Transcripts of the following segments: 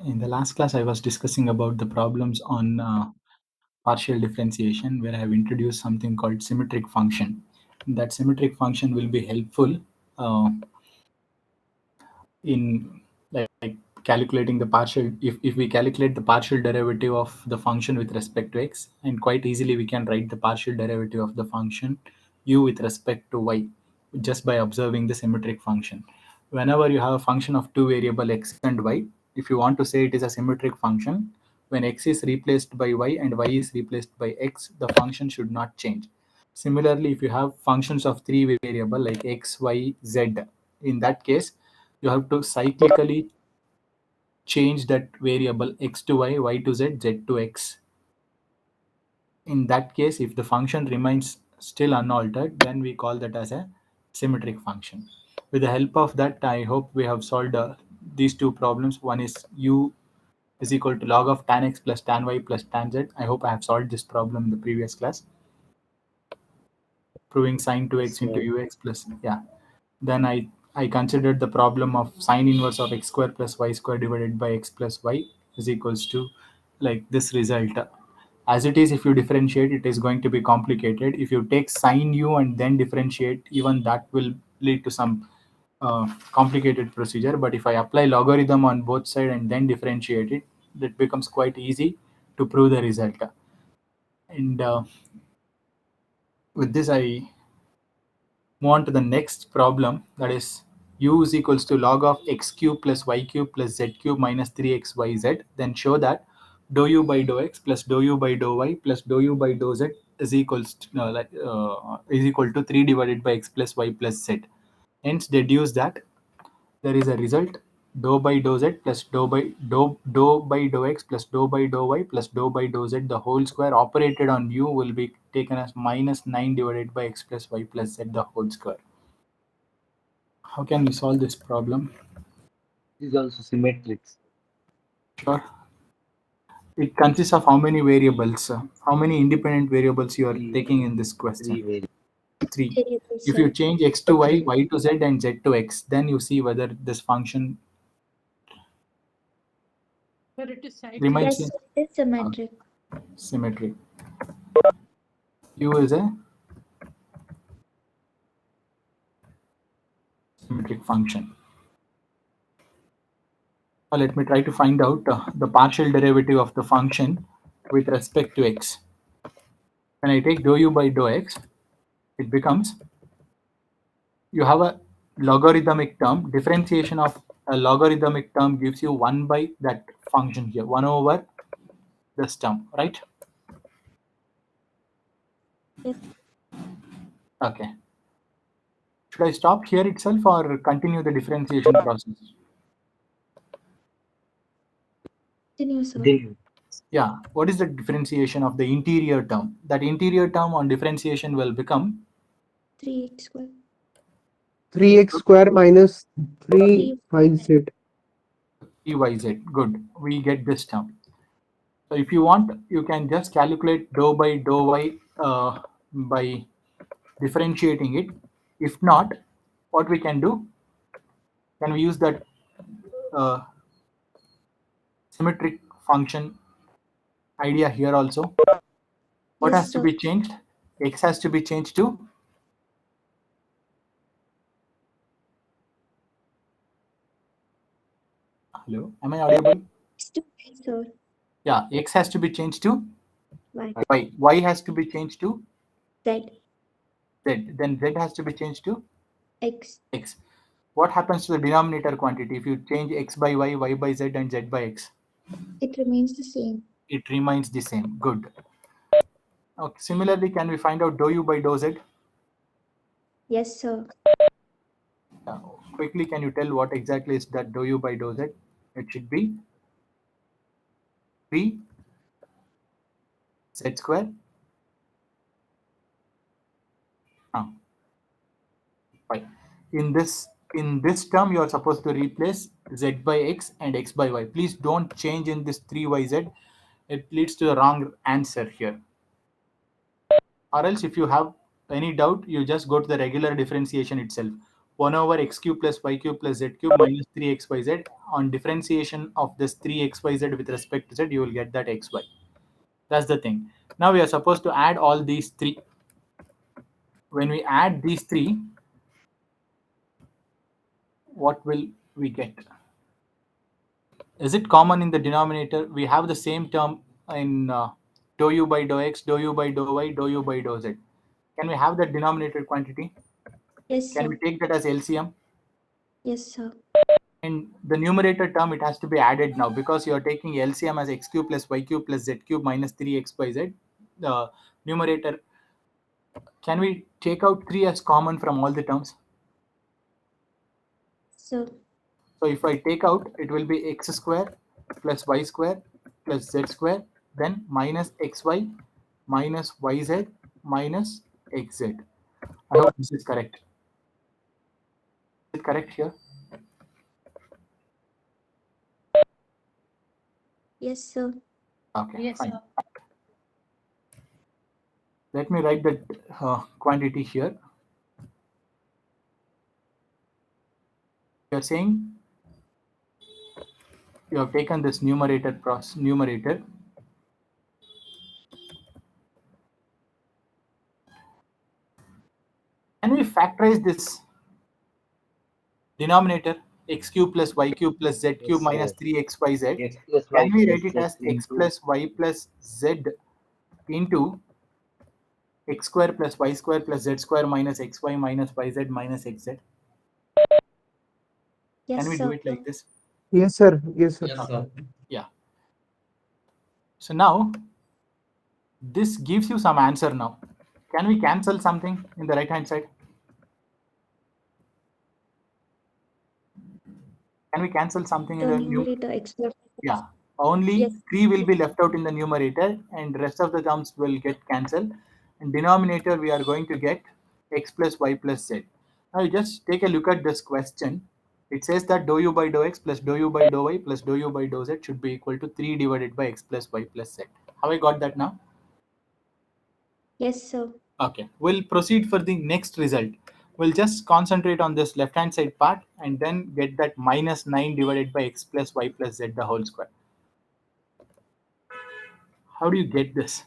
In the last class, I was discussing about the problems on partial differentiation, where I have introduced something called symmetric function. That symmetric function will be helpful uh, in like calculating the partial. If we calculate the partial derivative of the function with respect to x, and quite easily we can write the partial derivative of the function u with respect to y just by observing the symmetric function. Whenever you have a function of two variable x and y, if you want to say it is a symmetric function, when x is replaced by y and y is replaced by x, the function should not change. Similarly, if you have functions of three variable like x, y, z, in that case, you have to cyclically change that variable x to y, y to z, z to x. In that case, if the function remains still unaltered, then we call that as a symmetric function. With the help of that, I hope we have solved these two problems. One is u is equal to log of tan x plus tan y plus tan z. I hope I have solved this problem in the previous class, proving sine 2x into So, ux plus, yeah. Then I considered the problem of sine inverse of x square plus y square divided by x plus y is equals to like this result. As it is, if you differentiate, it is going to be complicated. If you take sine u and then differentiate, even that will lead to some complicated procedure. But if I apply logarithm on both sides and then differentiate it, that becomes quite easy to prove the result. And with this, I move on to the next problem, that is u is equals to log of x cube plus y cube plus z cube minus 3xyz. Then show that dou u by dou x plus dou u by dou y plus dou u by dou z is equals to, is equal to 3 divided by x plus y plus z. Hence deduce that there is a result dou by dou z plus dou by dou x plus dou by dou y plus dou by dou z the whole square operated on u will be taken as minus 9 divided by x plus y plus z the whole square. How can we solve this problem? this is also symmetric. Sure. It consists of how many variables? How many independent variables you are Three, taking in this three question? very. Three. Variable, If you sir. change x to y, y to z, and z to x, then you see whether this function But it is cyclic. remains Yes, it's symmetric. symmetric. U is a symmetric function. Now let me try to find out the partial derivative of the function with respect to x. When I take dou u by dou x, it becomes, you have a logarithmic term. Differentiation of a logarithmic term gives you 1 by that function here, 1 over this term, right? Yes. Okay. Should I stop here itself or continue the differentiation process? Continue, sir. Continue. Yeah. What is the differentiation of the interior term? That interior term on differentiation will become 3x square. 3x square minus 3yz. 3yz. Good. We get this term. So if you want, you can just calculate dou by dou y by differentiating it. If not, what we can do, can we use that uh, symmetric function idea here also? What Yes, has to sir. be changed? X has to be changed to, hello, am I audible? It's to y, sir. Yeah, x has to be changed to Y. y has to be changed to Z. z, then z has to be changed to X. x. What happens to the denominator quantity if you change x by y, y by z, and z by x? It remains the same. It remains the same. Good. Okay. Similarly, can we find out dou u by dou z? Yes, sir. Quickly, can you tell what exactly is that dou u by dou z? It should be 3 z square. Y. In this term, you are supposed to replace z by x and x by y. Please don't change in this 3yz. It leads to the wrong answer here. Or else, if you have any doubt, you just go to the regular differentiation itself. 1 over x cube plus y cube plus z cube minus 3xyz. On differentiation of this 3xyz with respect to z, you will get that xy. That's the thing. Now we are supposed to add all these three. When we add these three, what will we get? Is it common in the denominator? We have the same term in dou u by dou x, dou u by dou y, dou u by dou z. Can we have that denominator quantity? Yes, Can sir. we take that as LCM? Yes, sir. In the numerator term, it has to be added now because you are taking LCM as x cube plus y cube plus z cube minus 3xyz. The numerator, can we take out 3 as common from all the terms? So, So if I take out, it will be x square plus y square plus z square, then minus xy minus yz minus xz. I hope this is correct. Is it correct here? yes, sir. Okay, Yes, fine. sir. Let me write the quantity here. You are saying you have taken this numerator numerator. Can we factorize this denominator x cube plus y cube plus z cube Yes, minus sir. 3xyz? X plus y Can we plus write it z as x into plus y plus z into x square plus y square plus z square minus xy minus yz minus xz? Yes, Can we do sir. it like this? Yes, sir. Yes, sir. Yes, sir. Yeah. So now this gives you some answer now. Can we cancel something in the right hand side? Can we cancel something in The the numerator x plus Yeah, only Yes. 3 will be left out in the numerator and rest of the terms will get cancelled. In denominator, we are going to get x plus y plus z. Now you just take a look at this question. It says that dou u by dou x plus dou u by dou y plus dou u by dou z should be equal to 3 divided by x plus y plus z. Have I got that now? Yes, sir. Okay, we'll proceed for the next result. We'll just concentrate on this left hand side part and then get that minus 9 divided by x plus y plus z the whole square. How do you get this?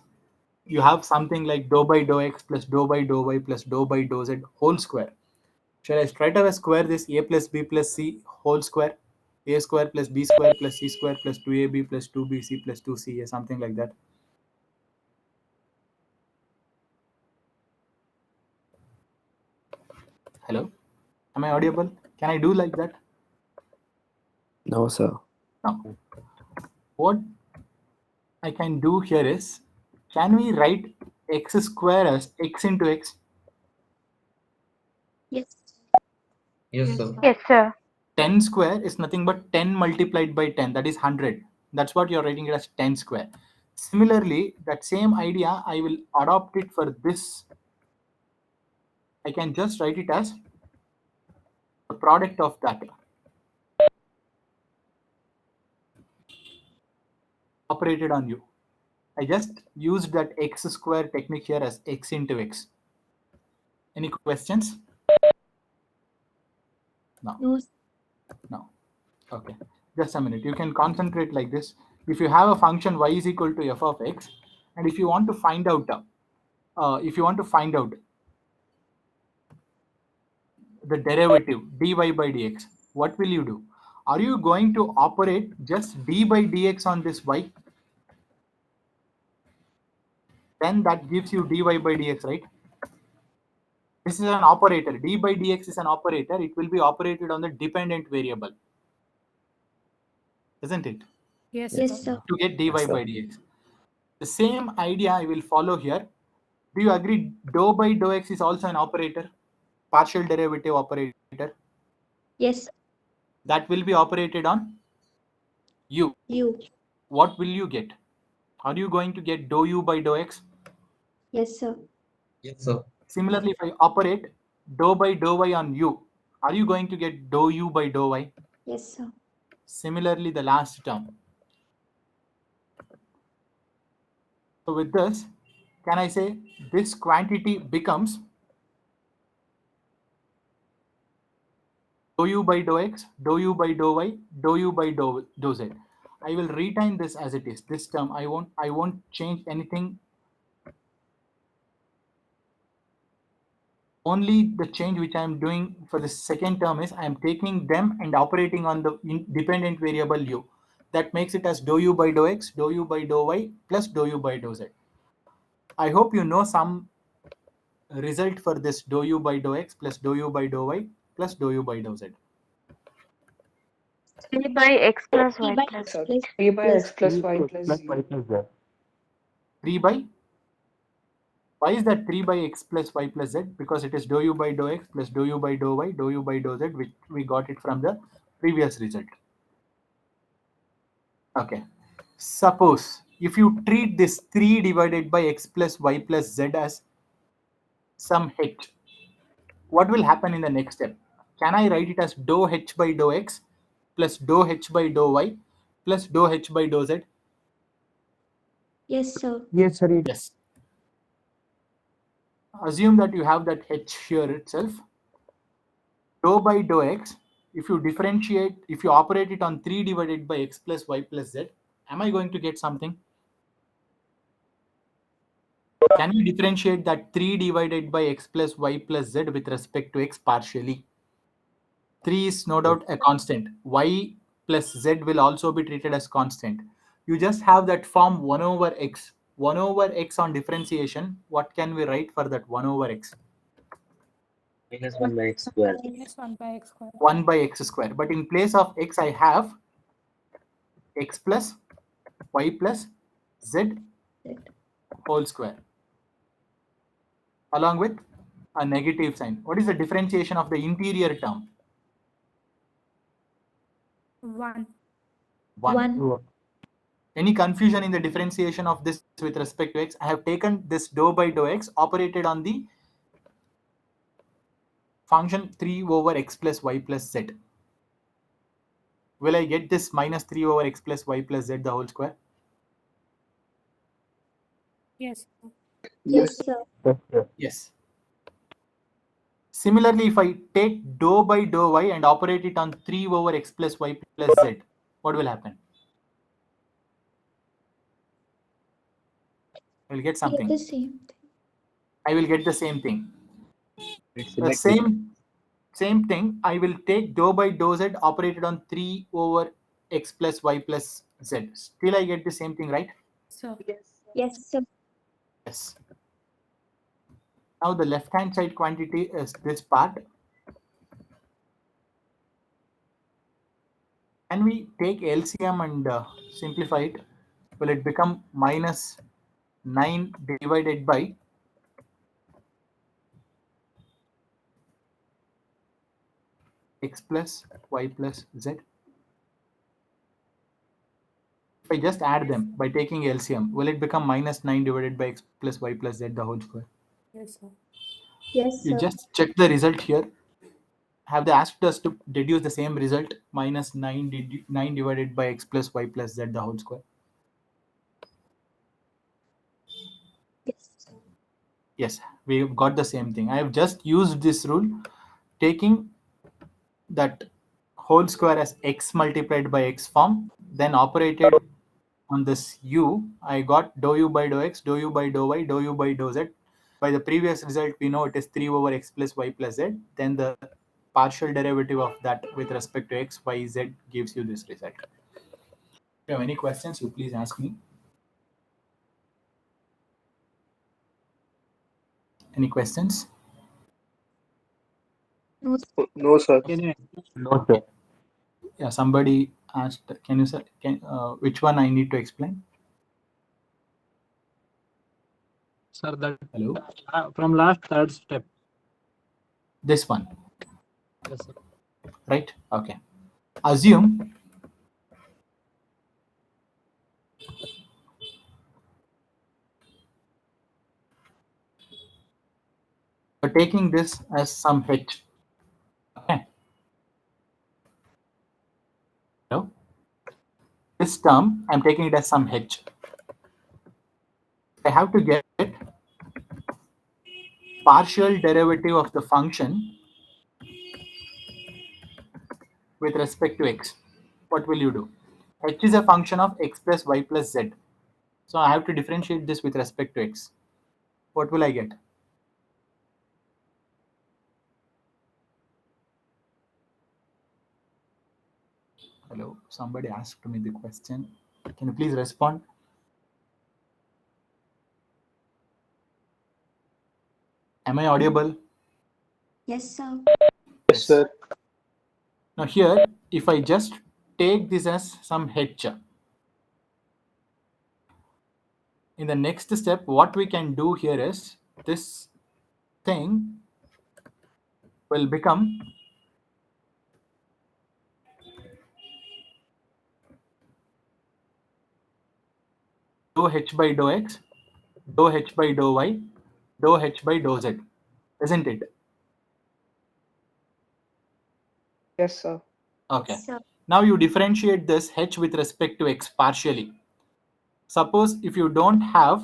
You have something like dou by dou x plus dou by dou y plus dou by dou z whole square. Shall I straight away square this a plus b plus c whole square? A square plus b square plus c square plus 2ab plus 2bc plus 2ca, something like that. Hello? Am I audible? Can I do like that? No, sir. No. What I can do here is, can we write x square as x into x? Yes. Yes, sir. Yes, sir. 10 square is nothing but 10 multiplied by 10, that is 100. That's what you're writing it as 10 square. Similarly, that same idea, I will adopt it for this. I can just write it as the product of that. Operated on you. I just used that x square technique here as x into x. Any questions? No. No. No. Okay. Just a minute. You can concentrate like this. If you have a function y is equal to f of x, and if you want to find out, the derivative dy by dx, what will you do? Are you going to operate just d by dx on this y? Then that gives you dy by dx, right? This is an operator. D by dx is an operator. It will be operated on the dependent variable, isn't it? Yes, Yes, sir. sir. To get dy Yes, by sir. dx. The same idea I will follow here. Do you agree dou by dou x is also an operator? Partial derivative operator. Yes. That will be operated on u. You. What will you get? Are you going to get dou u by dou x? Yes, sir. Yes, sir. Similarly, if I operate dou by dou y on u, are you going to get dou u by dou y? Yes, sir. Similarly, the last term. So with this, can I say this quantity becomes dou u by dou x, dou u by dou y, dou u by dou z. I will retain this as it is. This term I won't change anything. Only the change which I am doing for the second term is I am taking them and operating on the dependent variable u. That makes it as dou u by dou x, dou u by dou y plus dou u by dou z. I hope you know some result for this dou u by dou x plus dou u by dou y plus dou u by dou z. 3 by x plus y by plus x z. plus 3 by x plus Three y x plus plus z. y plus z. 3 by, why is that 3 by x plus y plus z? Because it is dou u by dou x plus dou u by dou y, dou u by dou z, which we got it from the previous result. Okay. Suppose if you treat this 3 divided by x plus y plus z as some h, what will happen in the next step? Can I write it as dou h by dou x plus dou h by dou y plus dou h by dou z? Yes, sir. Yes, sir. Yes. Assume that you have that h here itself. Dou by dou x, if you differentiate, if you operate it on 3 divided by x plus y plus z, am I going to get something? Can you differentiate that 3 divided by x plus y plus z with respect to x partially? 3 is no doubt a constant. Y plus z will also be treated as constant. You just have that form 1 over x. 1 over x on differentiation, what can we write for that 1 over x? Minus 1 by x square. Minus 1 by x square. 1 by x square. But in place of x, I have x plus y plus z whole square along with a negative sign. What is the differentiation of the interior term? 1. 1. Any confusion in the differentiation of this with respect to x? I have taken this dou by dou x, operated on the function 3 over x plus y plus z. Will I get this minus 3 over x plus y plus z the whole square? Yes. Yes, sir. Yes. Similarly, if I take dou by dou y and operate it on 3 over x plus y plus z, what will happen? I will get Get something. the same. I will get the same thing. It's The symmetric. same thing. I will take dou by dou z operated on 3 over x plus y plus z. Still, I get the same thing, right? So, Yes, sir. Yes. Now the left hand side quantity is this part. Can we take LCM and simplify it? Will it become minus 9 divided by x plus y plus z? If I just add them by taking LCM, will it become minus 9 divided by x plus y plus z the whole square? yes, sir. Yes, You sir. just check the result here. Have they asked us to deduce the same result, minus 9 divided by x plus y plus z the whole square? Yes, sir. Yes, we've got the same thing. I have just used this rule, taking that whole square as x multiplied by x form, then operated on this u. I got dou u by dou x, dou u by dou y, dou u by dou z. By the previous result, we know it is 3 over x plus y plus z. Then the partial derivative of that with respect to x, y, z gives you this result. If you have any questions, you please ask me. Any questions? No, No, sir. No, sir. Yeah, somebody asked, can you say, which one I need to explain? Sir, that Hello? from last third step. This one, Yes, sir. right? Okay. Assume you're taking this as some h. Okay. Hello? This term, I'm taking it as some h. I have to get partial derivative of the function with respect to x, what will you do? H is a function of x plus y plus z. So I have to differentiate this with respect to x. What will I get? Hello, somebody asked me the question. Can you please respond? Am I audible? Yes, sir. Yes, sir. Now here, if I just take this as some h, in the next step, what we can do here is this thing will become dou h by dou x, dou h by dou y, dou h by dou z, isn't it? Yes, sir. Okay. Yes, sir. Now you differentiate this h with respect to x partially. Suppose if you don't have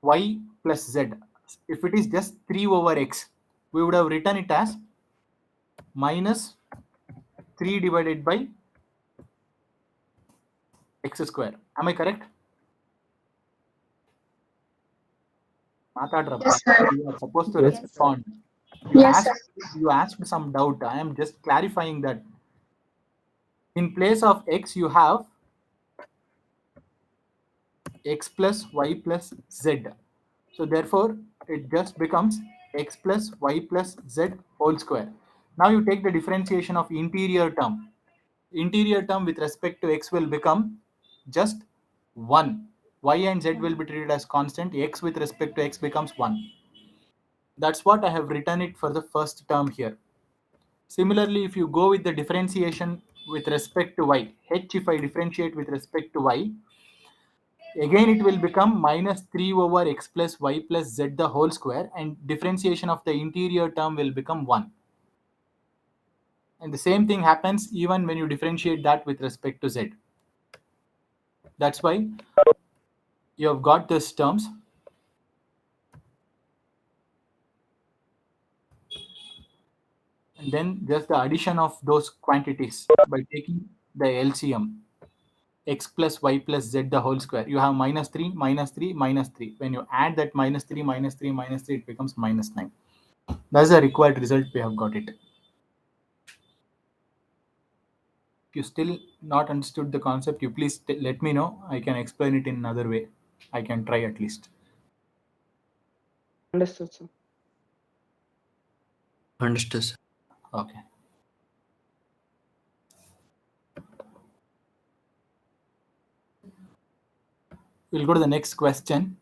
y plus z, if it is just 3 over x, we would have written it as minus 3 divided by x square. Am I correct? Yes, sir. You are supposed to Yes. respond. Yes, You asked some doubt. I am just clarifying that. In place of x, you have x plus y plus z. So therefore, it just becomes x plus y plus z whole square. Now you take the differentiation of interior term. Interior term with respect to x will become just 1. Y and z will be treated as constant. X with respect to x becomes 1. That's what I have written it for the first term here. Similarly, if you go with the differentiation with respect to y, h if I differentiate with respect to y, again it will become minus 3 over x plus y plus z the whole square, and differentiation of the interior term will become 1. And the same thing happens even when you differentiate that with respect to z. That's why you have got these terms. And then just the addition of those quantities by taking the LCM, x plus y plus z the whole square. You have minus 3, minus 3, minus 3. When you add that minus 3, minus 3, minus 3, it becomes minus 9. That's the required result. We have got it. If you still not understood the concept, you please let me know. I can explain it in another way. I can try at least. Understood, sir. Understood, sir. Okay. We'll go to the next question.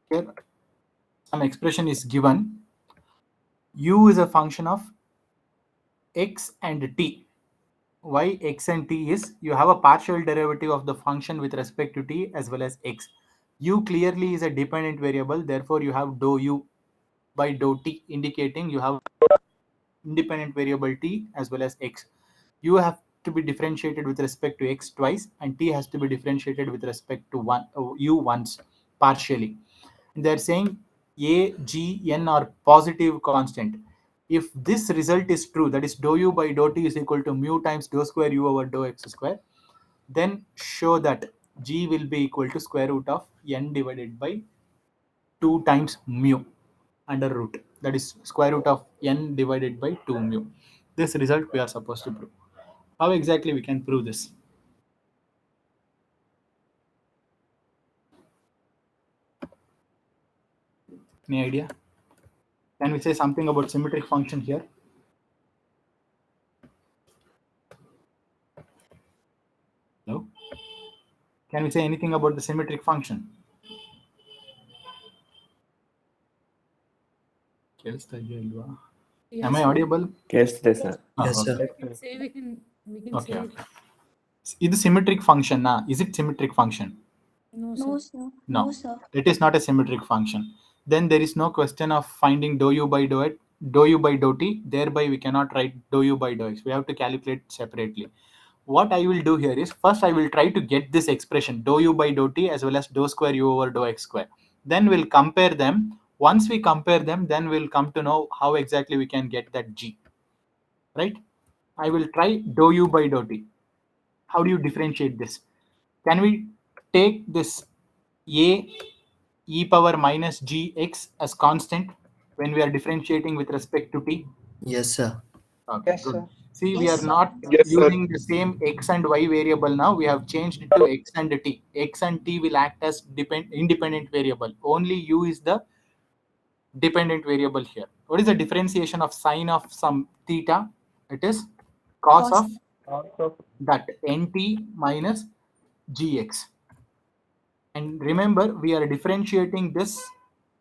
Here, some expression is given. U is a function of x and t. Why x and t is you have a partial derivative of the function with respect to t as well as x. U clearly is a dependent variable, therefore you have dou u by dou t, indicating you have independent variable t as well as x. U have to be differentiated with respect to x twice, and t has to be differentiated with respect to u once partially. And they're saying a, g, n are positive constant. If this result is true, that is dou u by dou t is equal to mu times dou square u over dou x square, then show that g will be equal to square root of n divided by 2 times mu under root. That is square root of n divided by 2 mu. This result we are supposed to prove. How exactly we can prove this? Any idea? Can we say something about symmetric function here? No? Can we say anything about the symmetric function? Yes, Am I sir. audible? ಕೇಳಿಸ್ತಿದೆ sir. Yes, sir. Okay. We can say we can Okay, say okay. Is the symmetric function? Is it symmetric function? no, No, sir. sir. No, No, sir. it is not a symmetric function. Then there is no question of finding dou u by dou it, dou u by dou t. Thereby, we cannot write dou u by dou x. We have to calculate separately. What I will do here is first I will try to get this expression dou u by dou t as well as dou square u over dou x square. Then we'll compare them. Once we compare them, then we'll come to know how exactly we can get that g. Right? I will try dou u by dou t. How do you differentiate this? Can we take this a e power minus gx as constant when we are differentiating with respect to t? Yes, sir. Okay, Yes, good. sir. See, we Yes, are sir. not Yes, sir. using the same x and y variable now. We have changed it to x and t. X and t will act as independent variable. Only u is the dependent variable here. What is the differentiation of sine of some theta? It is cos Cos. of that nt minus gx. And remember, we are differentiating this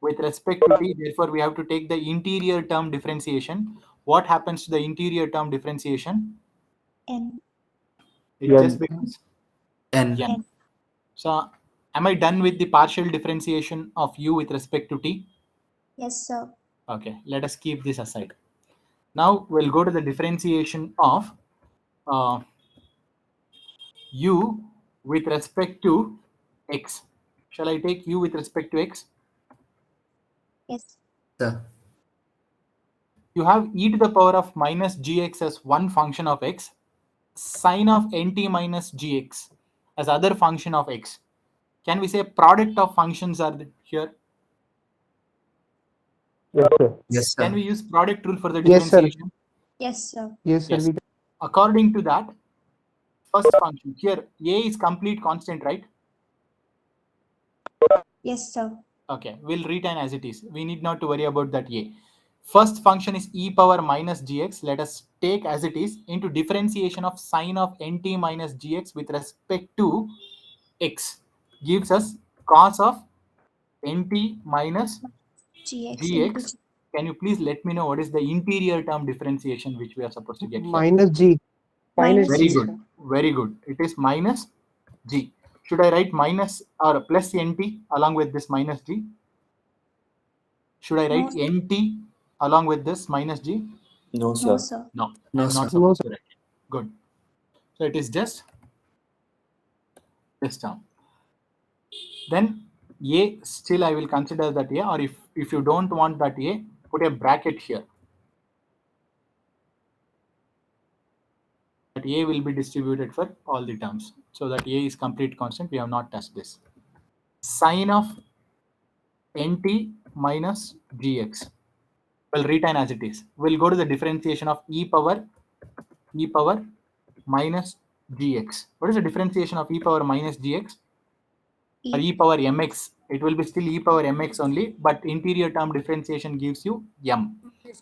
with respect to t. Therefore, we have to take the interior term differentiation. What happens to the interior term differentiation? N. It N. just becomes And n. So, am I done with the partial differentiation of u with respect to t? Yes, sir. Okay, let us keep this aside. Now, we'll go to the differentiation of uh, u with respect to x. Shall I take u with respect to x? Yes. sir. You have e to the power of minus gx as one function of x, sine of nt minus gx as other function of x. Can we say product of functions are here? Yes, sir. Yes, Can sir. we use product rule for the Yes, sir. differentiation? Yes, sir. Yes, sir. Yes. According to that, first function here, a is complete constant, right? Yes, sir. Okay, we'll retain as it is. We need not to worry about that a. First function is e power minus gx. Let us take as it is into differentiation of sine of nt minus gx with respect to x gives us cos of nt minus GX into gx. Can you please let me know what is the interior term differentiation which we are supposed to get here? Minus G. Minus Very G. good. Very good. It is minus g. Should I write minus or plus nt along with this minus g? Should I write No. nt along with this minus g? No, No, sir. sir. No, No, I'm sir. not supposed to write it. Good. So it is just this term. Then a still I will consider that a, or if you don't want that a, put a bracket here. That a will be distributed for all the terms. So that a is complete constant. We have not touched this. Sine of nt minus gx. We'll retain as it is. We'll go to the differentiation of e power minus gx. What is the differentiation of e power minus gx? Or e power mx? It will be still e power mx only, but interior term differentiation gives you m.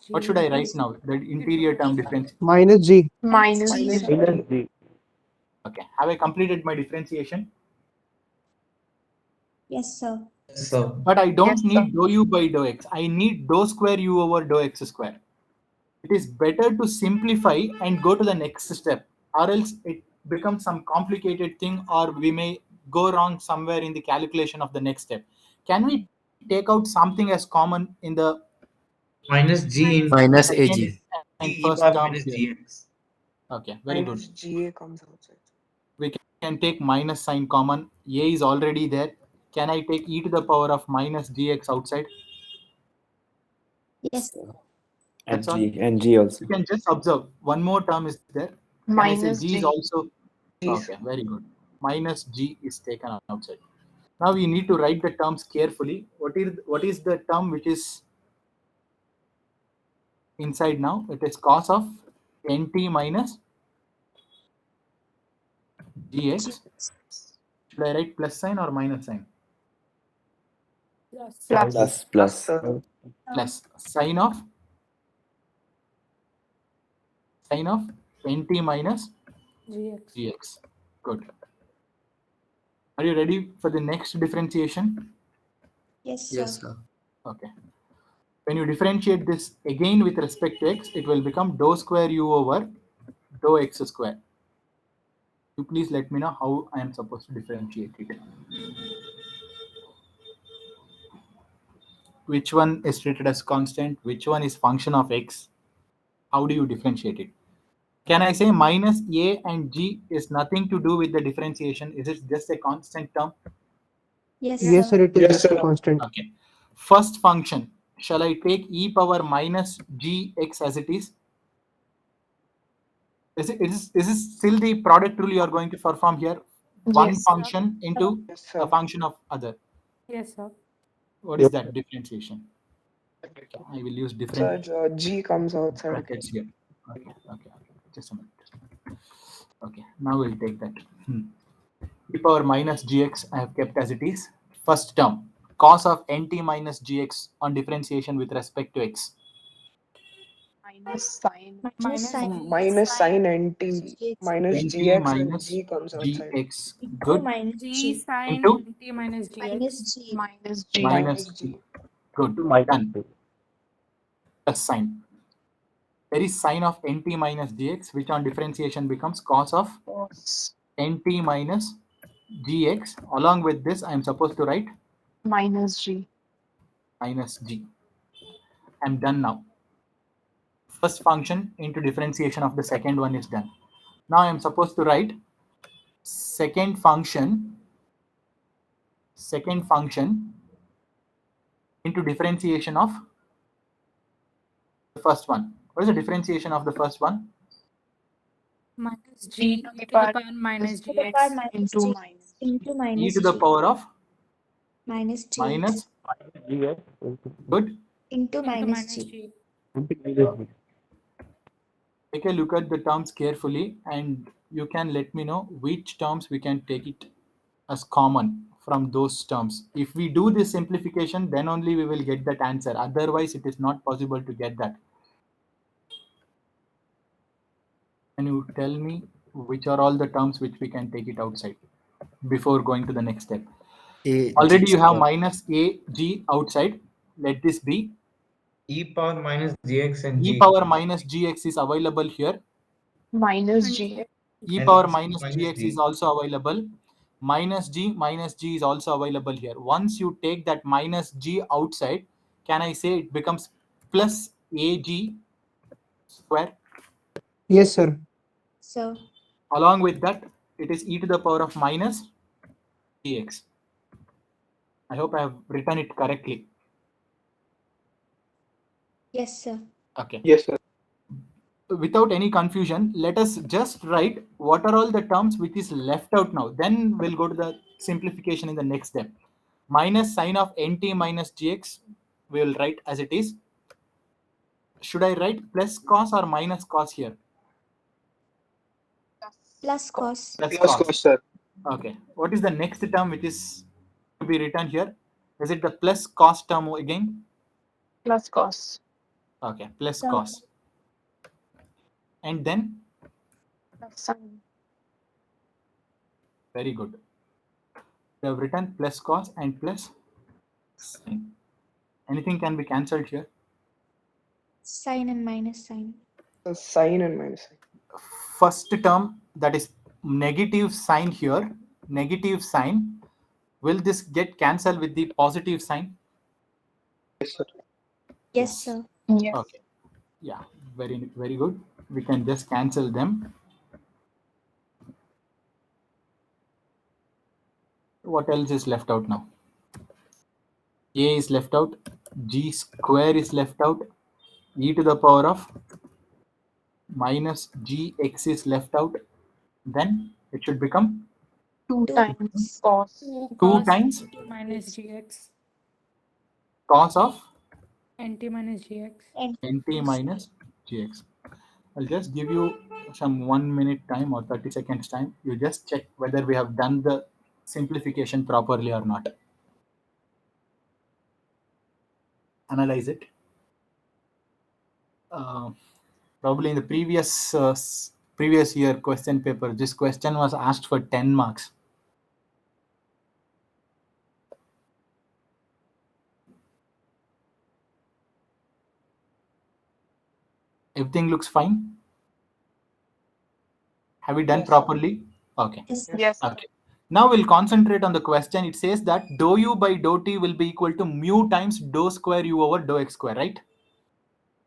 What should I write now? The interior term difference. Minus G. Minus G, sir. Minus G. Okay. Have I completed my differentiation? Yes, sir. Yes, sir. But I don't need dou u by dou x. I need dou square u over dou x square. It is better to simplify and go to the next step, or else it becomes some complicated thing, or we may go wrong somewhere in the calculation of the next step. Can we take out something as common in the Minus G in Minus second AG. and e first power term minus here? gx. Okay, very good. Minus GA comes outside. We can take minus sign common. A is already there. Can I take e to the power of minus gx outside? Yes. And That's all. G. And G also. You can just observe one more term is there. Can I say g is also okay? Very good. Minus g is taken outside. Now we need to write the terms carefully. What is the term which is inside now? It is cos of nt minus gx. Should I write plus sign or minus sign? Plus. Plus. Plus. Plus sine of nt minus GX. gx. Good. Are you ready for the next differentiation? Yes, sir. Yes, sir. Okay. When you differentiate this again with respect to x, it will become dou square u over dou x square. You please let me know how I am supposed to differentiate it. Which one is treated as constant? Which one is function of x? How do you differentiate it? Can I say minus a and g is nothing to do with the differentiation? Is it just a constant term? Yes, Yes, sir. sir. It is just a constant. Okay. First function, shall I take e power minus gx as it is? Is it still the product rule you are going to perform here? One Yes. function into Yes, a sir. function of other. Yes, sir. What is that differentiation? Okay, I will use Sir, different G comes outside. brackets here. Okay. Just a minute. Okay, now we'll take that. E power minus gx I have kept as it is. First term, cos of nt minus gx on differentiation with respect to x. Minus Minus sine. Minus sine NT minus nt GX and minus G comes outside. gx. Into Good. minus G G. sine Into T minus GX. Minus G. minus G. g. Good. minus Done. two. Plus sign. There is sine of nt minus gx, which on differentiation becomes cos of Cos. nt minus gx. Along with this, I am supposed to write Minus G. minus g. I'm done now. First function into differentiation of the second one is done. Now I am supposed to write second function into differentiation of the first one. What is the differentiation of the first one? Minus G to the power minus To the power GX. minus G. Into E minus to the G. power of Minus G. minus. GX Good. Into Into minus minus G. G. into minus G. Take a look at the terms carefully and you can let me know which terms we can take it as common from those terms. If we do this simplification, then only we will get that answer. Otherwise, it is not possible to get that. Can you tell me which are all the terms which we can take it outside before going to the next step? A Already G you have square. minus a g outside. Let this be. E power minus GX and E G. power minus gx is available here. Minus And G. E And power also minus minus gx G. is also available. Minus g is also available here. Once you take that minus g outside, can I say it becomes plus ag square? Yes, sir. So Along with that, it is e to the power of minus gx. I hope I have written it correctly. yes, sir. Okay. Yes, sir. Without any confusion, let us just write what are all the terms which is left out now. Then we'll go to the simplification in the next step. Minus sine of nt minus gx, we will write as it is. Should I write plus cos or minus cos here? Plus cos. Plus Plus cos. cos, sir. Okay. What is the next term which is to be written here? Is it the plus cos term again? Plus cos. Okay. Plus Sir. cos. And then, Plus sine. very good. We have written plus cos and plus sine. Anything can be cancelled here. Sine and minus sine. Sine and minus sine. First term, that is negative sign here, negative sign, will this get cancelled with the positive sign? Yes, sir. Yes, sir. Okay. Yeah, very good. We can just cancel them. What else is left out now? A is left out, g square is left out, e to the power of minus gx is left out. Then it should become 2 times cos. 2 times NT minus GX. cos of NT minus GX. And nt minus gx. I'll just give you some 1 minute time or 30 seconds time. You just check whether we have done the simplification properly or not. Analyze it. Probably in the previous year question paper, this question was asked for 10 marks. Everything looks fine. Have we done Yes, sir. properly? Okay. yes. Okay. Now we'll concentrate on the question. It says that dou u by dou t will be equal to mu times dou square u over dou x square, right?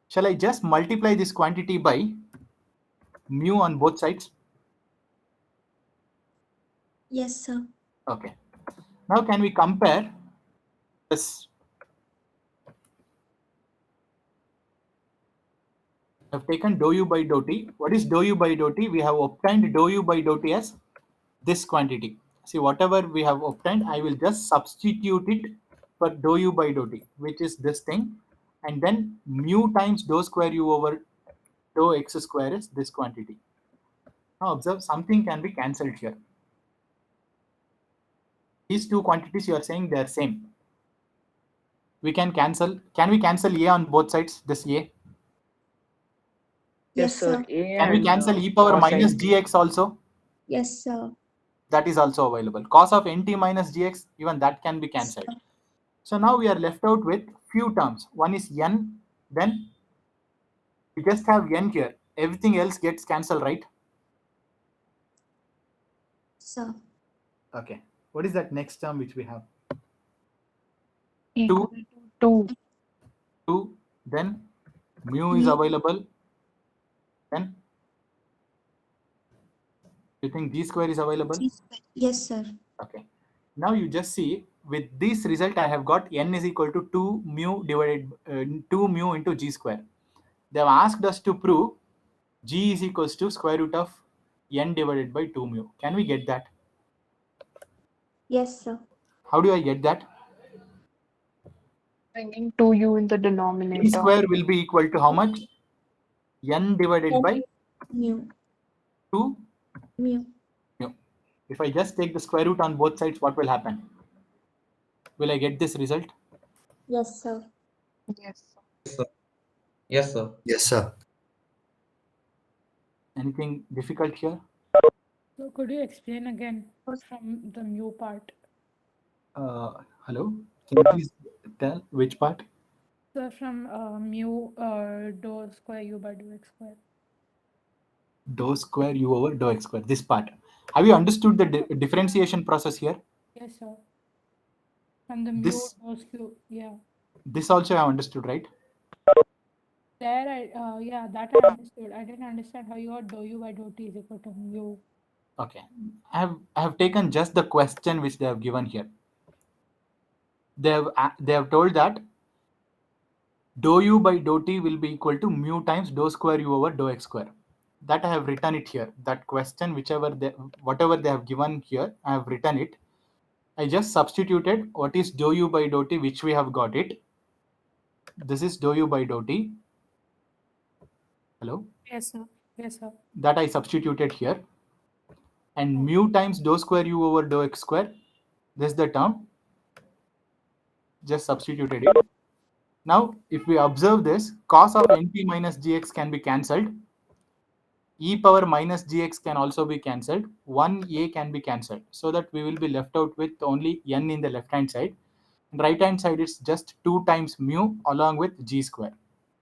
Shall I just multiply this quantity by mu on both sides? Yes, sir. Okay. Now can we compare this I've taken dou u by dou t. What is dou u by dou t? We have obtained dou u by dou t as this quantity. See, whatever we have obtained, I will just substitute it for dou u by dou t, which is this thing. And then mu times dou square u over dou x square is this quantity. Now observe, something can be cancelled here. These two quantities you are saying they are same. We can cancel. Can we cancel a on both sides? This a. Yes, sir. A Can we and cancel e power cosine. minus gx also? Yes, sir. That is also available. Cos of nt minus gx, even that can be cancelled. So now we are left out with few terms. One is n, then we just have n here. Everything else gets cancelled, right? Sir. Okay. What is that next term which we have? Equal Two. 2. Then mu is Mu. available. Then you think d square is available? Yes, sir. Okay. Now you just see with this result I have got n is equal to 2 mu divided 2 mu into g square. They have asked us to prove g is equals to square root of n divided by 2 mu. Can we get that? Yes, sir. How do I get that? Bringing 2u in the D denominator. square will be equal to how much? N divided by Mu. 2 Mu. mu. If I just take the square root on both sides, what will happen? Will I get this result? Yes, sir. Yes. Yes, sir. Yes, sir. Anything difficult here? So could you explain again from the mu part? Hello? Can you please tell which part? So from mu dou square u by dou x square. Dou square u over dou x square. This part. Have you understood the differentiation process here? Yes, sir. From the mu This- dou skew, yeah. This also I have understood, right? There I that I understood. I didn't understand how you got dou u by dou t is equal to mu. Okay. I have taken just the question which they have given here. They have told that dou u by dou t will be equal to mu times dou square u over dou x square. That I have written it here. That question, whatever they have given here, I have written it. I just substituted what is dou u by dou t, which we have got it. This is dou u by dou t. Hello? Yes, sir. Yes, sir. That I substituted here. And mu times dou square u over dou x square. This is the term. Just substituted it. Now, if we observe this, cos of np minus gx can be cancelled. E power minus gx can also be cancelled. 1a can be cancelled. So that we will be left out with only n in the left hand side. And right hand side is just 2 times mu along with g square.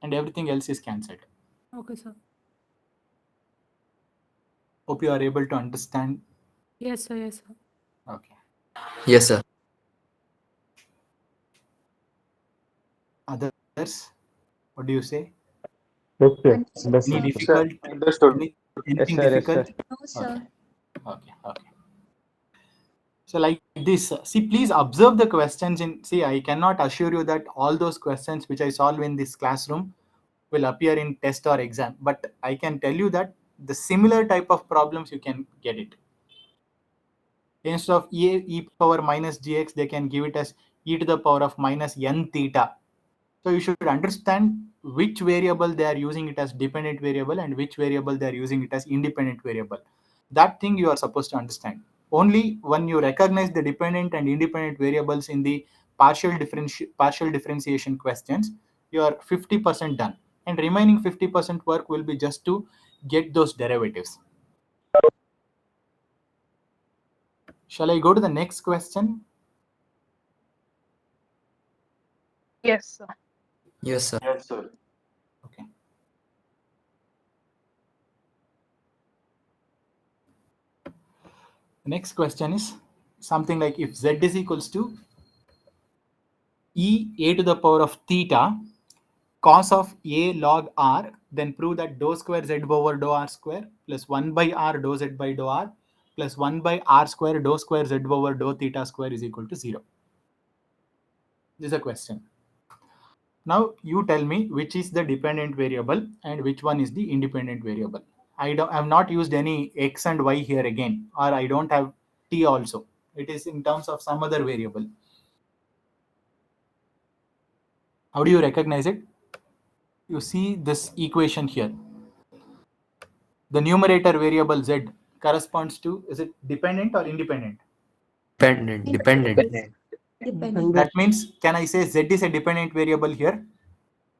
And everything else is cancelled. Okay, sir. Hope you are able to understand. Yes, sir. Yes, sir. Okay. Yes, sir. Others, what do you say? Yes, sir. Understood, Understood. Any sir. difficult? Understood. Anything Yes, sir. difficult? No, sir. Okay. So like this, see, please observe the questions see, I cannot assure you that all those questions which I solve in this classroom will appear in test or exam, but I can tell you that the similar type of problems you can get it. Instead of e power minus gx, they can give it as e to the power of minus n theta. So you should understand which variable they are using it as dependent variable and which variable they are using it as independent variable. That thing you are supposed to understand. Only when you recognize the dependent and independent variables in the partial differentiation questions, you are 50% done. And remaining 50% work will be just to get those derivatives. Shall I go to the next question? Yes, sir. Yes, sir. Okay. The next question is something like if z is equals to a to the power of theta cos of a log r, then prove that dou square z over dou r square plus 1 by r dou z by dou r plus 1 by r square dou square z over dou theta square is equal to 0. This is a question. Now you tell me which is the dependent variable and which one is the independent variable. I have not used any x and y here again, or I don't have t also. It is in terms of some other variable. How do you recognize it? You see this equation here. The numerator variable z corresponds to, is it dependent or independent? Dependent. Dependent. That means, can I say z is a dependent variable here?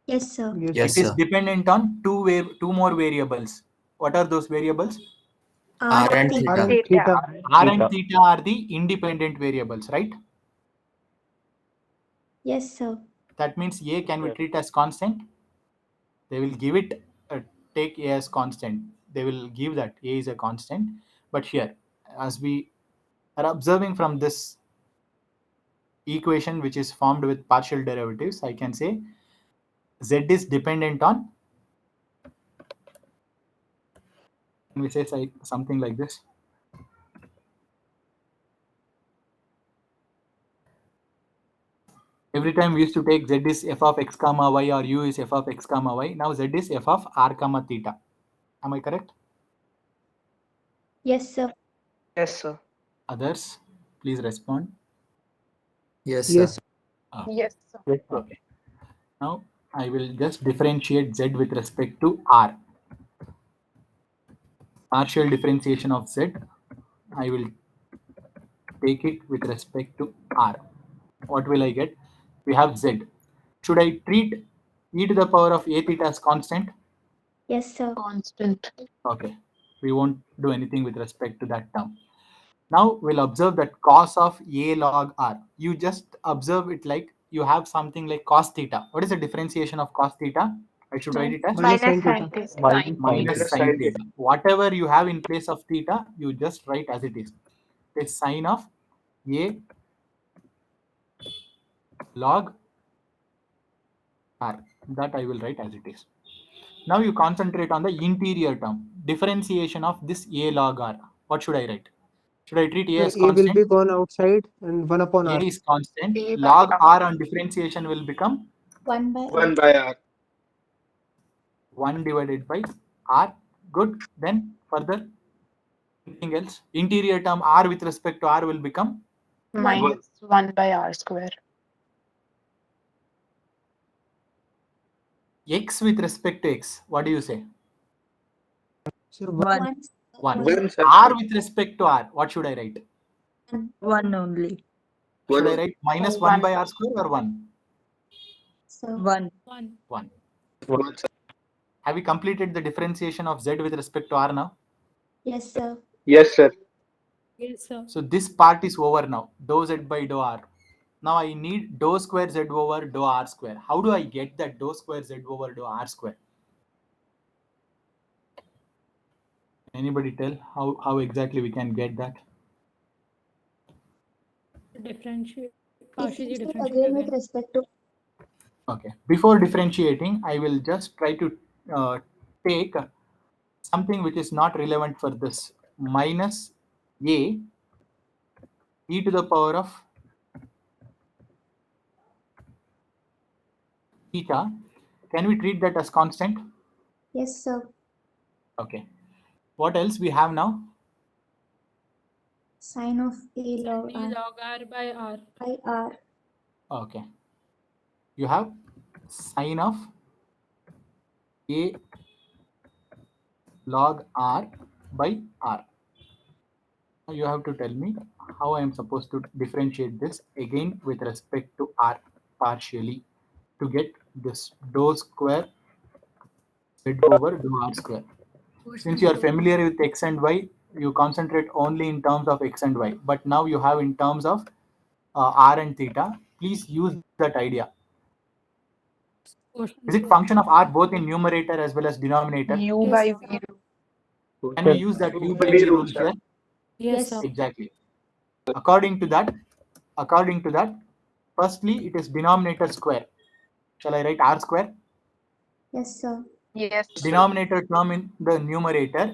Yes, sir. Yes, It is sir. dependent on two more variables. What are those variables? R and theta. R theta. and theta. R and theta are the independent variables, right? Yes, sir. That means a can we treat as constant? They will give it, take a as constant. They will give that a is a constant. But here, as we are observing from this equation, which is formed with partial derivatives, I can say z is dependent on, can we say something like this? Every time we used to take z is f of x comma y or u is f of x comma y. Now z is f of r comma theta. Am I correct? Yes, sir. Yes, sir. Others, please respond. Yes, Yes. sir. Yes, sir. Yes, sir. Okay. Now I will just differentiate z with respect to r. Partial differentiation of z, I will take it with respect to r. What will I get? We have z. Should I treat e to the power of a theta as constant? Yes, sir. Constant. Okay. We won't do anything with respect to that term. Now we'll observe that cos of a log r. You just observe it like you have something like cos theta. What is the differentiation of cos theta? I should write it as Minus sin theta. Scientist. Minus minus Minus sin sin theta. Whatever you have in place of theta, you just write as it is. It's sine of a log r. That I will write as it is. Now you concentrate on the interior term. Differentiation of this a log r. What should I write? Should I treat a as A will constant? be gone outside and 1 upon A R. is constant. A by Log R. r on differentiation will become 1 by 1 by R. 1 divided by r. Good. Then further, anything else? Interior term r with respect to r will become Minus 1 by R square. x with respect to x. What do you say? Sir, 1. 1. 1, sir. R with respect to r. What should I write? 1 only. Should I write minus 1 by r square or 1? So 1. 1. 1, sir. Have we completed the differentiation of z with respect to r now? yes, sir. Yes, sir. Yes, sir. So this part is over now. Dou z by dou r. Now I need dou square z over dou r square. How do I get that dou square z over dou r square? Anybody tell how exactly we can get that? Differentiate. Partially Differentiate differentiate again with again. respect to Okay. Before differentiating, I will just try to take something which is not relevant for this. Minus a e to the power of theta. Can we treat that as constant? yes, sir. Okay. What else we have now? Sine of a log B R log R by R. by R. Okay. You have sine of a log r by r. Now you have to tell me how I am supposed to differentiate this again with respect to r partially to get this dou square z over dou r square. Since you are familiar with x and y, you concentrate only in terms of x and y. But now you have in terms of r and theta. Please use that idea. Is it function of r both in numerator as well as denominator? U by V. Can we use that u by v rule here? Yes, sir. Exactly. According to that, firstly it is denominator square. Shall I write r square? Yes, sir. Yes. Denominator term in the numerator,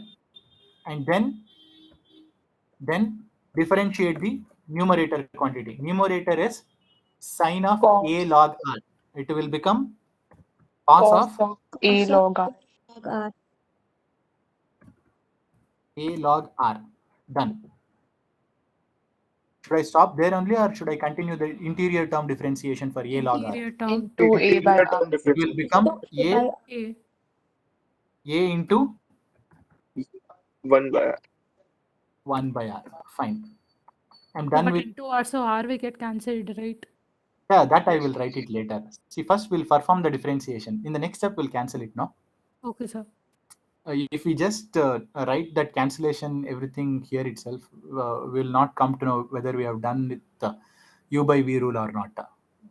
and then differentiate the numerator quantity. Numerator is sine of Cos. a log r. It will become cos of A log R. A log R. Done. Should I stop there only, or should I continue the interior term differentiation for A log R? Interior term. Into A by R. It will become by A. A into 1 by R. 1 by R. Fine. I'm Oh, done but with. into R, so R will get cancelled, right? Yeah, that I will write it later. See, first we'll perform the differentiation. In the next step, we'll cancel it, no? Okay, sir. If we just write that cancellation, everything here itself, we'll not come to know whether we have done with U by V rule or not.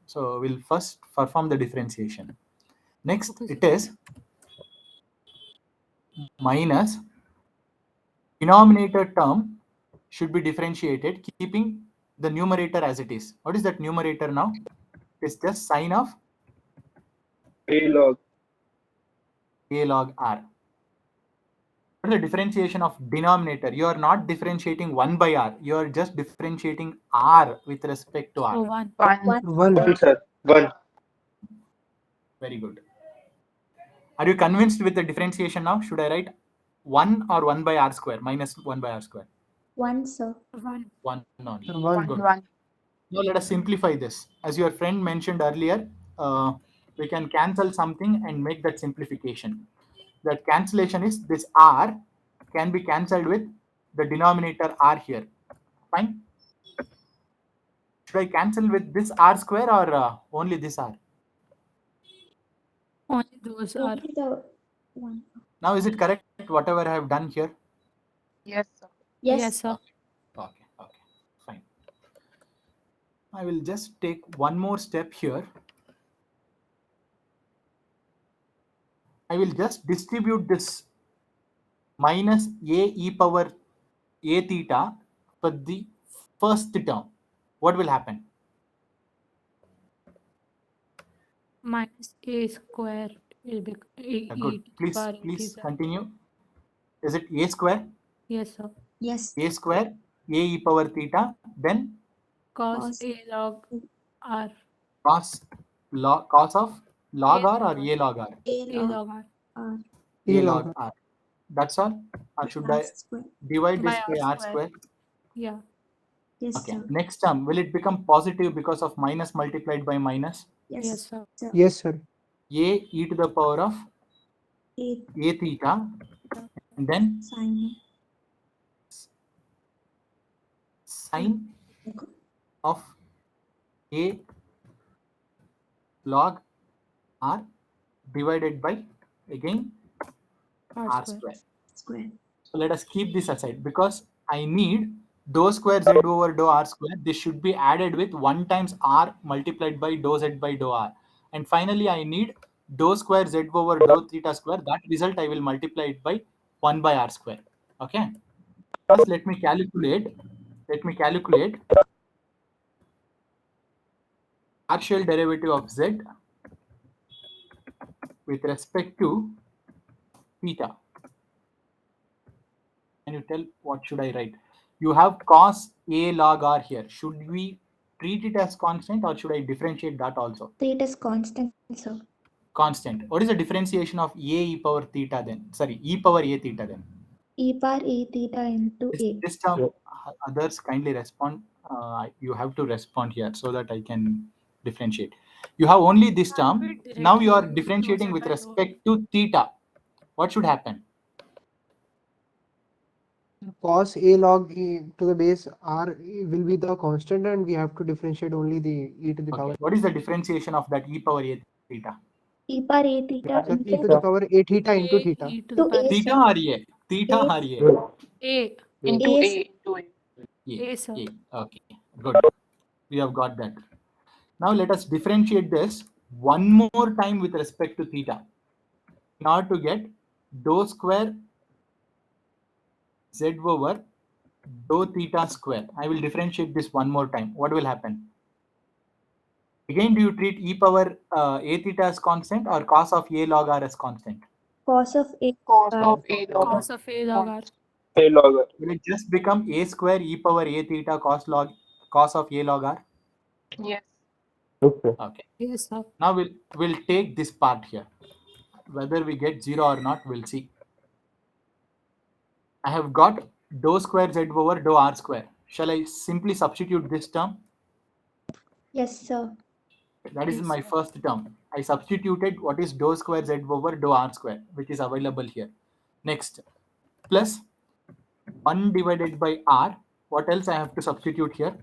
So we'll first perform the differentiation. Next, Okay, it is minus denominator term should be differentiated, keeping the numerator as it is. What is that numerator now? It's just sine of A log. A log R. What is the differentiation of denominator? You are not differentiating 1 by R. You are just differentiating R with respect to So R. 1. 1. 1, sir. 1. Very good. Are you convinced with the differentiation now? Should I write 1 or 1 by R square minus 1 by R square? 1, sir. 1. 1 only. Sir, 1. Good. 1. Now let us simplify this. As your friend mentioned earlier, we can cancel something and make that simplification. That cancellation is this R can be cancelled with the denominator R here. Fine. Should I cancel with this R square or only this R? Only those are. Only the one. Now is it correct whatever I have done here? Yes, sir. Yes, sir. Okay, fine. I will just take one more step here. I will just distribute this minus A e power A theta for the first term. What will happen? Minus A square will be Good. Please continue. Is it A square? Yes, sir. yes. A square A e power theta, then Cos Cos A log R. cos of log A R or log A log R? A A log log R. R. A log R. That's all? Or should I R square. divide this By by R R square. square? Yeah. Yes, Okay. sir. Next term, will it become positive because of minus multiplied by minus? Yes, Yes, sir. sir. Yes, sir. A e to the power of A A theta, and then sine sine of A log R divided by again R R square. square. square. So let us keep this aside because I need dou square z over dou R square. This should be added with 1 times R multiplied by dou z by dou R. And finally, I need dou square z over dou theta square. That result I will multiply it by 1 by R square. Okay. First, let me calculate partial derivative of z with respect to theta. Can you tell what should I write? You have cos A log R here. Should we treat it as constant or should I differentiate that also? Treat as constant, sir. Constant. What is the differentiation of A e power theta then? Sorry, e power A theta then? E power A theta into A. This term, others kindly respond. You have to respond here so that I can differentiate. You have only this term. Now you are differentiating with respect to theta. What should happen? Cos A log E to the base R will be the constant and we have to differentiate only the E to the Okay. power. What is the differentiation of that e power A theta? E power A theta Sir, E to into the power A theta into A theta. e to the to power A, Theta sir. or A? Theta A. or A? A. Into A, A. Into A. A, sir. Okay, good. We have got that. Now let us differentiate this one more time with respect to theta. In order to get dou square z over dou theta square, I will differentiate this one more time. What will happen? Again, do you treat e power A theta as constant or cos of A log R as constant? Cos of A. Cos of A log R. Cos of A log R. A log R. Will it just become A square e power A theta cos of A log R? Yes. Okay. Okay. Yes, sir. Now we'll take this part here. Whether we get 0 or not, we'll see. I have got dou square z over dou r square. Shall I simply substitute this term? Yes, sir. That is Yes, my sir. first term. I substituted what is dou square z over dou r square, which is available here. Next, plus 1 divided by r. What else I have to substitute here?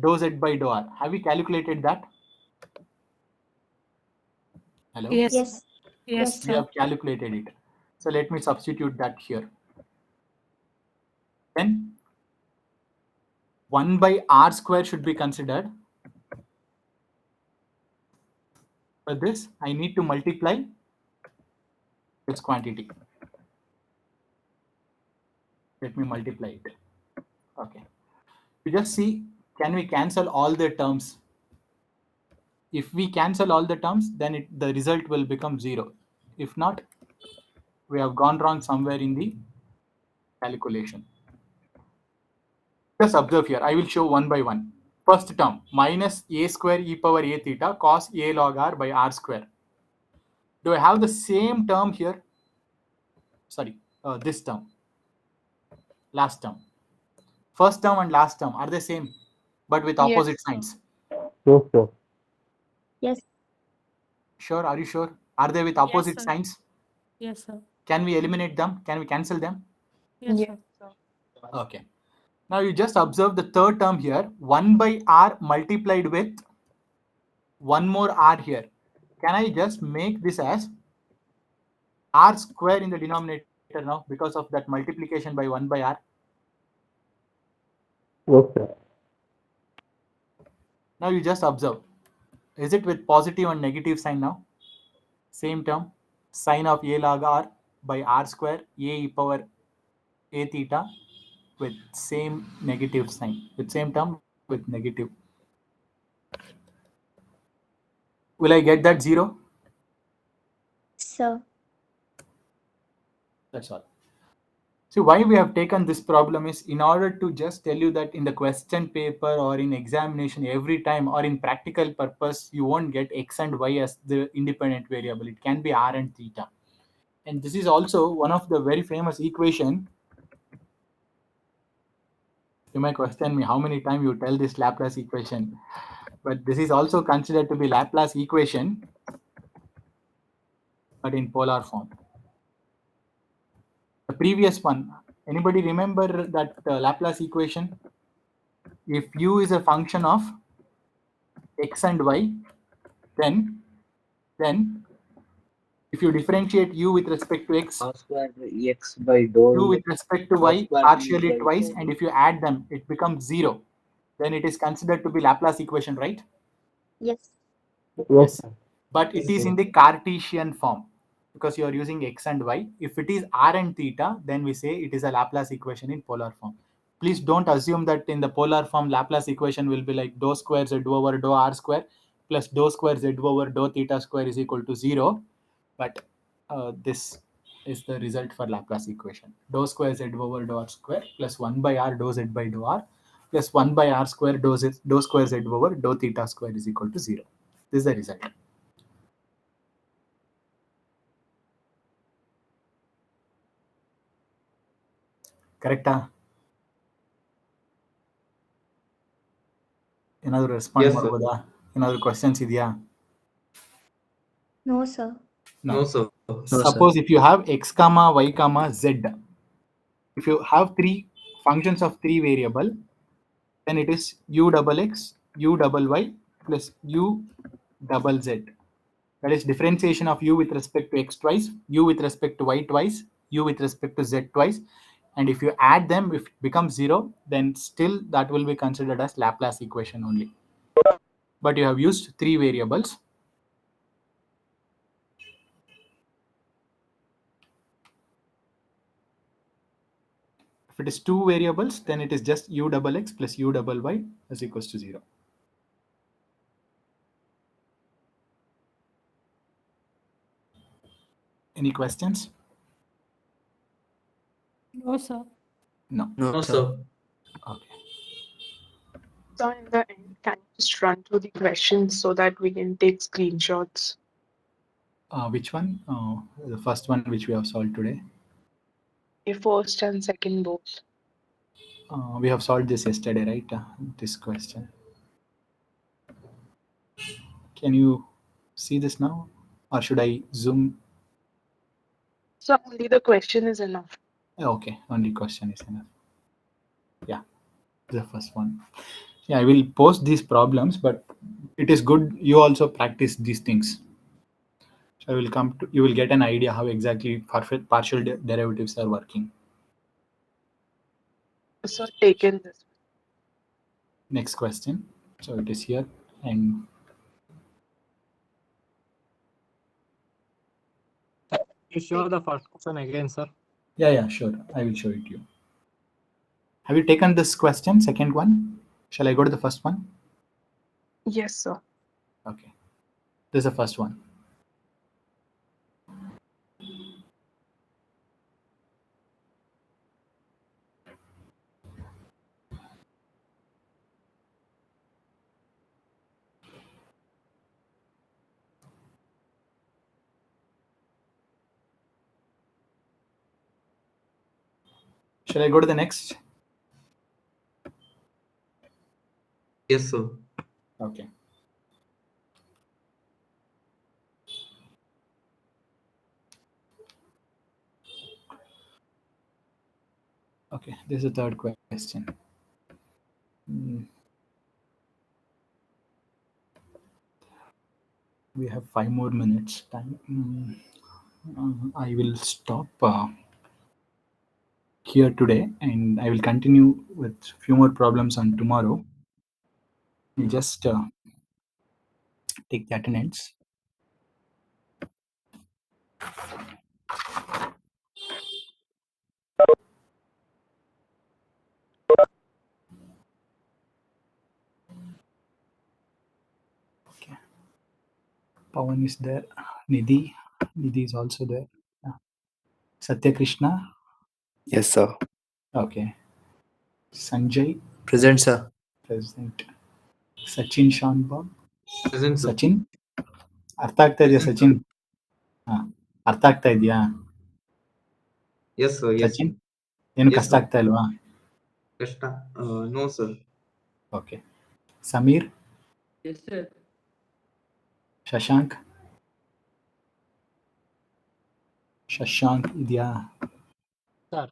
Dou z by dou r. Have we calculated that? Hello? Yes. Yes. Yes, Yes, We sir. have calculated it. So let me substitute that here. Then 1 by r square should be considered. For this, I need to multiply this quantity. Let me multiply it. Okay. You just see, can we cancel all the terms? If we cancel all the terms, then the result will become 0. If not, we have gone wrong somewhere in the calculation. Just observe here. I will show one by one. First term, minus a square e power a theta cos a log r by r square. Do I have the same term here? Sorry, this term. Last term. First term and last term are the same, but with opposite signs. Yes, sir. Yes. Sure? Are you sure? Are they with opposite sir. signs? Yes, sir. Can we eliminate them? Can we cancel them? Yes, sir. Okay. Now you just observe the third term here. 1 by r multiplied with one more r here. Can I just make this as r square in the denominator now because of that multiplication by 1 by r? Yes, sir. Now you just observe. Is it with positive and negative sign now? Same term. Sine of a log r by r square a e power a theta with same negative sign. With same term with negative. Will I get that 0? Sir. That's all. So why we have taken this problem is in order to just tell you that in the question paper or in examination every time or in practical purpose, you won't get x and y as the independent variable. It can be r and theta. And this is also one of the very famous equation. You might question me how many times you tell this Laplace equation, but this is also considered to be Laplace equation, but in polar form. The previous one, anybody remember that Laplace equation? If u is a function of x and y, then if you differentiate u with respect to x, Cos square x by dou u with x respect to cos y square partially by twice, dou and if you add them, it becomes 0. Then it is considered to be Laplace equation, right? Yes. Yes, sir. But it is in the Cartesian form because you are using x and y. If it is r and theta, then we say it is a Laplace equation in polar form. Please don't assume that in the polar form Laplace equation will be like dou square z over dou r square plus dou square z over dou theta square is equal to 0. But this is the result for Laplace equation. Dou square z over dou r square plus 1 by r dou z by dou r plus 1 by r square dou square z over dou theta square is equal to 0. This is the result. ಕರೆಕ್ಟಾ? ಏನಾದರೂ respond Yes, sir. ಮಾಡ್ಬೋದಾ? ಏನಾದರೂ questions ಇದೆಯಾ? No, sir. No, sir. No, sir. Suppose if you have x comma y comma z, if you have three functions of three variable, then it is u double x, u double y plus u double z. That is differentiation of u with respect to x twice, u with respect to y twice, u with respect to z twice. And if you add them, if it becomes 0, then still that will be considered as Laplace equation only. But you have used three variables. If it is two variables, then it is just u double x plus u double y is equals to 0. Any questions? No, sir. No. No, No, sir. sir. Okay. So in the end, can you just run through the questions so that we can take screenshots? Which one? The first one which we have solved today. A first and second both. We have solved this yesterday, right? This question. Can you see this now, or should I zoom? So only the question is enough. Okay, only question is enough. Yeah, the first one. Yeah, I will post these problems, but it is good you also practice these things. So I will come to, you will get an idea how exactly partial derivatives are working. So taken this. Next question. So it is here, and You show the first question again, sir. yeah, sure. I will show it to you. Have you taken this question, second one? Shall I go to the first one? Yes, sir. Okay. This is the first one. Shall I go to the next? Yes, sir. Okay. Okay, this is the third question. We have 5 more minutes time. I will stop here today, and I will continue with few more problems on tomorrow. You just take the attendance. Okay. Pawan is there. Nidhi is also there. Satya Krishna. Yes, sir. Okay. Sanjay Present, sir. present. Sachin Shanbag. Present, sir. Sachin ಅರ್ಥ ಆಗ್ತಾ ಇದೆಯಾ ಸಚಿನ್? ಹಾ, ಅರ್ಥ ಆಗ್ತಾ ಇದೆಯಾ Yes, sir. Yes, Sachin? sir. ಏನು Yes, ಕಷ್ಟ sir. ಆಗ್ತಾ ಇಲ್ವಾ? Krishna. No, sir. Okay. Sameer. Yes, sir. Shashank ಇದೆಯಾ? Sir.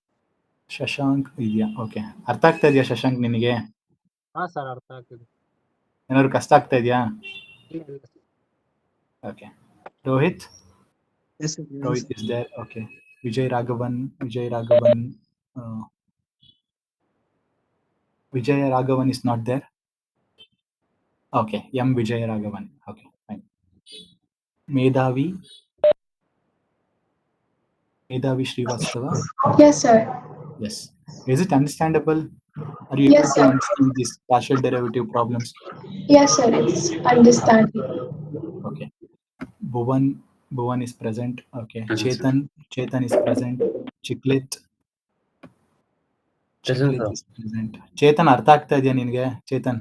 ಶಶಾಂಕ್ ಇದೆಯಾ? ಓಕೆ. ಅರ್ಥ ಆಗ್ತಾ ಇದೆಯಾ ಶಶಾಂಕ್ ನಿನಗೆ? ಹಾ ಸರ್, ಅರ್ಥ ಆಗ್ತಿದೆ. ಏನಾದ್ರು ಕಷ್ಟ ಆಗ್ತಾ ಇದೆಯಾ? Okay. Rohit. Yes, sir. Rohit is there. Okay. Vijay Raghavan. Vijay Raghavan is not there. Okay. M. Vijay Raghavan. Okay. Fine. Medhavi Srivastava. Yes, sir. Yes. Is it understandable? Are you Yes, able to sir. understand these partial derivative problems? Yes, sir. It's understandable. Okay. Bhuvan is present. Okay. Chetan is present. Chiklit Present, sir. is present. Chetan ಅರ್ಥ ಆಗ್ತಾ ಇದೆಯಾ ನಿನಗೆ? ಚೇತನ್